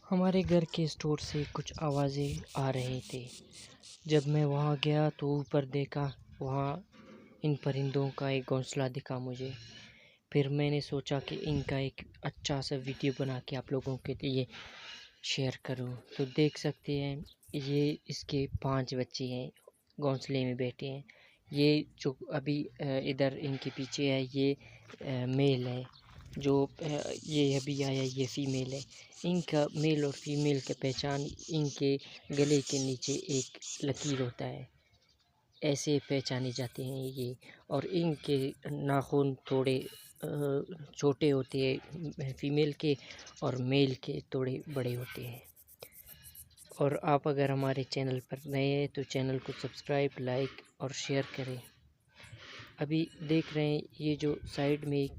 हमारे घर के स्टोर से कुछ आवाज़ें आ रहे थे। जब मैं वहाँ गया तो ऊपर देखा, वहाँ इन परिंदों का एक घोंसला दिखा मुझे। फिर मैंने सोचा कि इनका एक अच्छा सा वीडियो बना के आप लोगों के लिए शेयर करूँ। तो देख सकते हैं, ये इसके 5 बच्चे हैं, घोंसले में बैठे हैं। ये जो अभी इधर इनके पीछे है, ये मेल है। जो ये अभी आया, ये फीमेल है। इनका मेल और फीमेल की पहचान इनके गले के नीचे एक लकीर होता है, ऐसे पहचाने जाते हैं ये। और इनके नाखून थोड़े छोटे होते हैं फीमेल के, और मेल के थोड़े बड़े होते हैं। और आप अगर हमारे चैनल पर नए हैं तो चैनल को सब्सक्राइब, लाइक और शेयर करें। अभी देख रहे हैं, ये जो साइड में एक